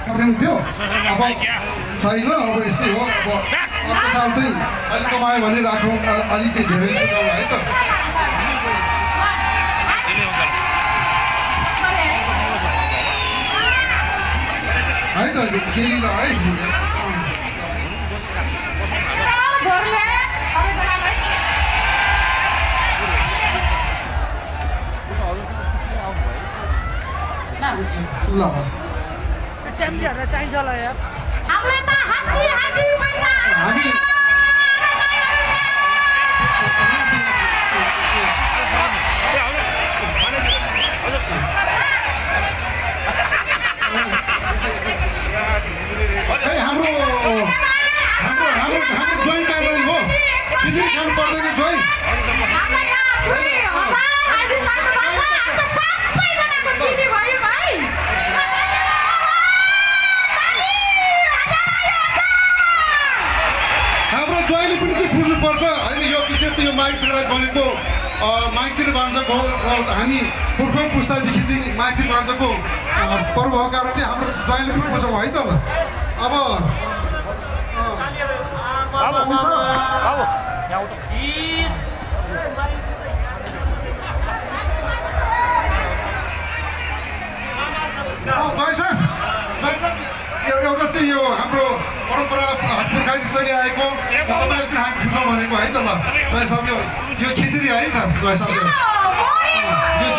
थियो अब छैन अब यस्तै हो अब अर्को साल चाहिँ अलिक कमायो भने राखौँ अलिकति धेरै बुझाउँ है त है त चेलीलाई है ल चाहिन्छ होला यार हामीलाई त हात्ती पैसा हामी हाम्रो ज्वाइँ कहाँ जानु हो खिचडी खानु पर्दैन ज्वाइँ हाम्रो ज्वाइँले पनि चाहिँ बुझ्नुपर्छ होइन यो विशेष त यो माइक सङ्ग्राज बनेको माइतिर बान्जाको र हामी पुर्खौँ पुस्तादेखि चाहिँ माइतिर बान्जाको पर्व भएको कारणले हाम्रो ज्वाइँले पनि बुझौँ है त अब एउटा चाहिँ यो हाम्रो परम्परा पुर्खादेखि चलिआएको तपाईँहरू पनि हामी बुझौँ भनेको है त ल जय सब यो खिचडी है त जय सब यो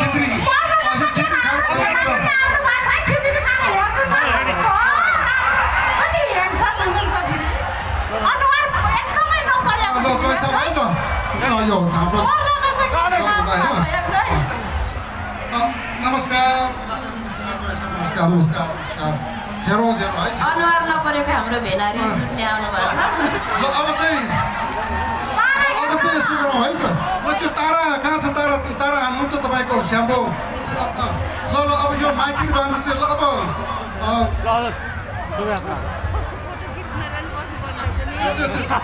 खिचडी नमस्कार नमस्कार नमस्कार नमस्कार जेरो जेरो है अनुहार नपरेको हाम्रो भेनारी सुन्ने आउनु भएको छ ल अब चाहिँ यसो गरौँ है त म त्यो तारा कहाँ छ तारा तारा हान्नु त तपाईँको स्याम्पो ल ल अब यो माइतिर बाँध्दा चाहिँ ल अब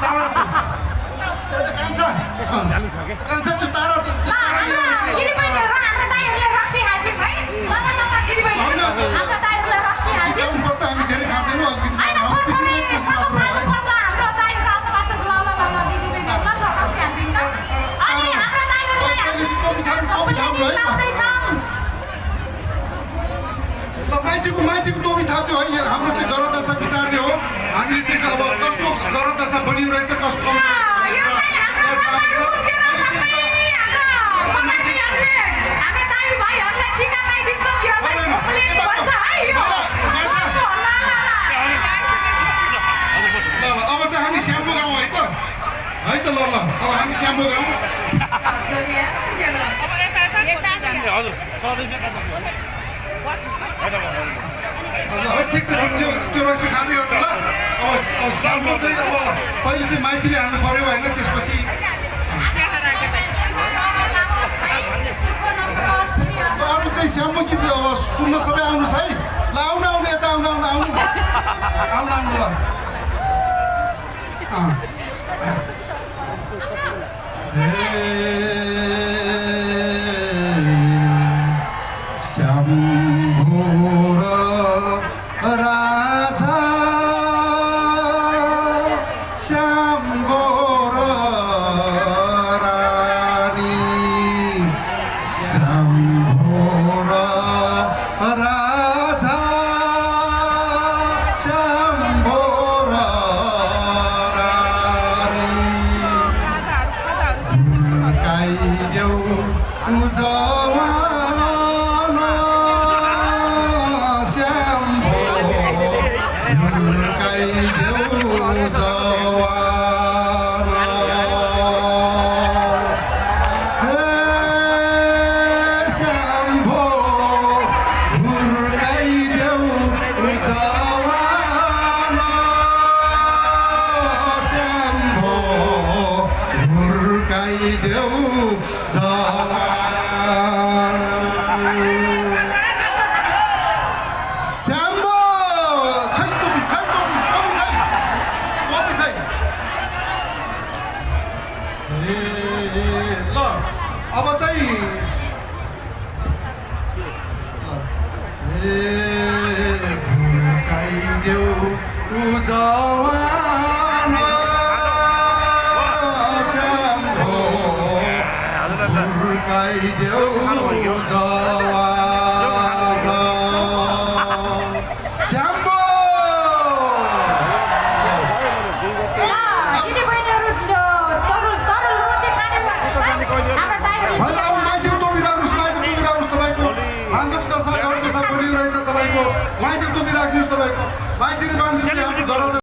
तारा कहाँ छ त्यो तारा पर्छ हामी धेरै खाँदैनौँ अलिकति माइतीको टोपी थाप्थ्यो है हाम्रो चाहिँ गरदशा विचार्ने हो हामीले चाहिँ अब कसको गरदशा बलियो रहेछ कसको अब चाहिँ हामी स्याम्पो गाउँ है त ल ल अब हामी स्याम्पो गाउँ ठिक छ त्यो रक्सी खाँदै गर्नु ल अब स्याम्पो चाहिँ अब पहिले चाहिँ माइतीले हाल्नु पऱ्यो होइन त्यसपछि अरू चाहिँ स्याम्पो कि अब सुन्न सबै आउनुहोस् है ल आउनु आउनु यता आउनु आउनु आउनु आउनु आउनु ल शम्भो राजा शम्भो रानी शम्भो राजा शम्भो रानी गाइदेऊ जवान शम्भो गाइदेऊ जवान हे शम्भो गाइदेऊ जवान शम्भो गाइदेऊ शम्भो खै टोपी जवान श्यामको हुर्काइदेऊ जवान श्यामको होइन अब माइतीको टोपी राख्नुहोस् तपाईँको भान्जोको दशा घर दशा बोलिरहेछ तपाईँको माइतीको टोपी राख्नुहोस् तपाईँको माइती र भान्जोले हाम्रो घर